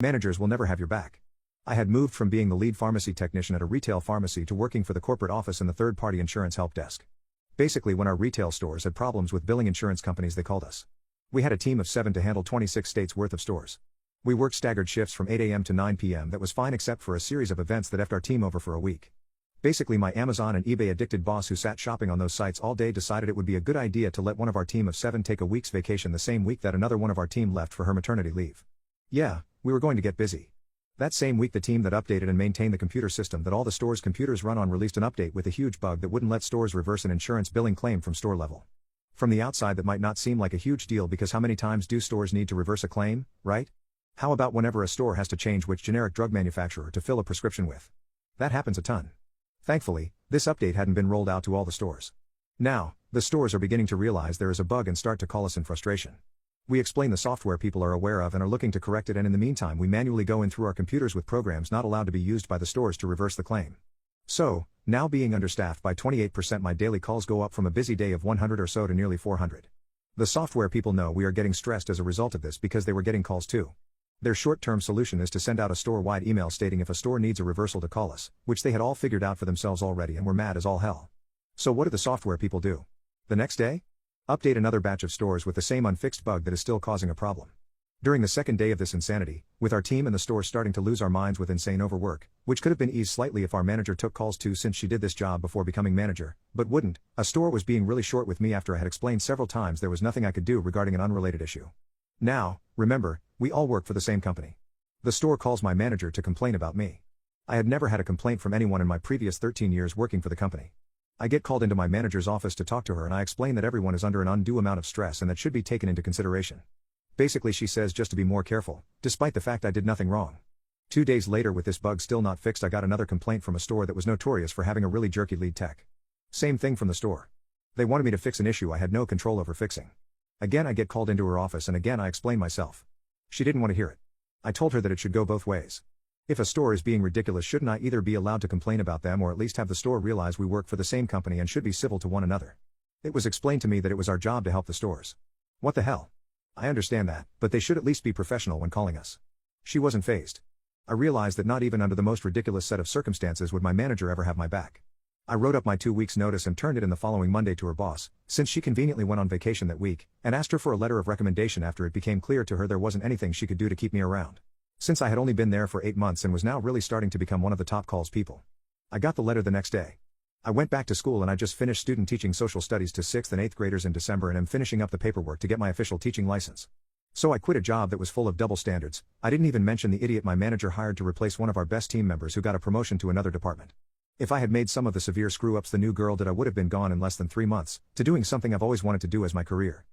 Managers will never have your back. I had moved from being the lead pharmacy technician at a retail pharmacy to working for the corporate office in the third-party insurance help desk. Basically, when our retail stores had problems with billing insurance companies, they called us. We had a team of 7 to handle 26 states worth of stores. We worked staggered shifts from 8 a.m. to 9 p.m. That was fine except for a series of events that effed our team over for a week. Basically, my Amazon and eBay addicted boss who sat shopping on those sites all day decided it would be a good idea to let one of our team of 7 take a week's vacation the same week that another one of our team left for her maternity leave. Yeah, we were going to get busy. That same week, the team that updated and maintained the computer system that all the store's computers run on released an update with a huge bug that wouldn't let stores reverse an insurance billing claim from store level. From the outside, that might not seem like a huge deal because how many times do stores need to reverse a claim, right? How about whenever a store has to change which generic drug manufacturer to fill a prescription with? That happens a ton. Thankfully, this update hadn't been rolled out to all the stores. Now, the stores are beginning to realize there is a bug and start to call us in frustration. We explain the software people are aware of and are looking to correct it, and in the meantime we manually go in through our computers with programs not allowed to be used by the stores to reverse the claim. So, now being understaffed by 28%, my daily calls go up from a busy day of 100 or so to nearly 400. The software people know we are getting stressed as a result of this because they were getting calls too. Their short-term solution is to send out a store-wide email stating if a store needs a reversal to call us, which they had all figured out for themselves already and were mad as all hell. So what do the software people do? The next day? Update another batch of stores with the same unfixed bug that is still causing a problem. During the second day of this insanity, with our team and the store starting to lose our minds with insane overwork, which could have been eased slightly if our manager took calls too since she did this job before becoming manager, but wouldn't, a store was being really short with me after I had explained several times there was nothing I could do regarding an unrelated issue. Now, remember, we all work for the same company. The store calls my manager to complain about me. I had never had a complaint from anyone in my previous 13 years working for the company. I get called into my manager's office to talk to her and I explain that everyone is under an undue amount of stress and that should be taken into consideration. Basically, she says just to be more careful, despite the fact I did nothing wrong. 2 days later, with this bug still not fixed, I got another complaint from a store that was notorious for having a really jerky lead tech. Same thing from the store. They wanted me to fix an issue I had no control over fixing. Again, I get called into her office and again I explain myself. She didn't want to hear it. I told her that it should go both ways. If a store is being ridiculous, shouldn't I either be allowed to complain about them or at least have the store realize we work for the same company and should be civil to one another? It was explained to me that it was our job to help the stores. What the hell? I understand that, but they should at least be professional when calling us. She wasn't fazed. I realized that not even under the most ridiculous set of circumstances would my manager ever have my back. I wrote up my 2 weeks' notice and turned it in the following Monday to her boss, since she conveniently went on vacation that week, and asked her for a letter of recommendation after it became clear to her there wasn't anything she could do to keep me around. Since I had only been there for 8 months and was now really starting to become one of the top calls people. I got the letter the next day. I went back to school and I just finished student teaching social studies to 6th and 8th graders in December and am finishing up the paperwork to get my official teaching license. So I quit a job that was full of double standards. I didn't even mention the idiot my manager hired to replace one of our best team members who got a promotion to another department. If I had made some of the severe screw-ups the new girl did, I would have been gone in less than 3 months, to doing something I've always wanted to do as my career.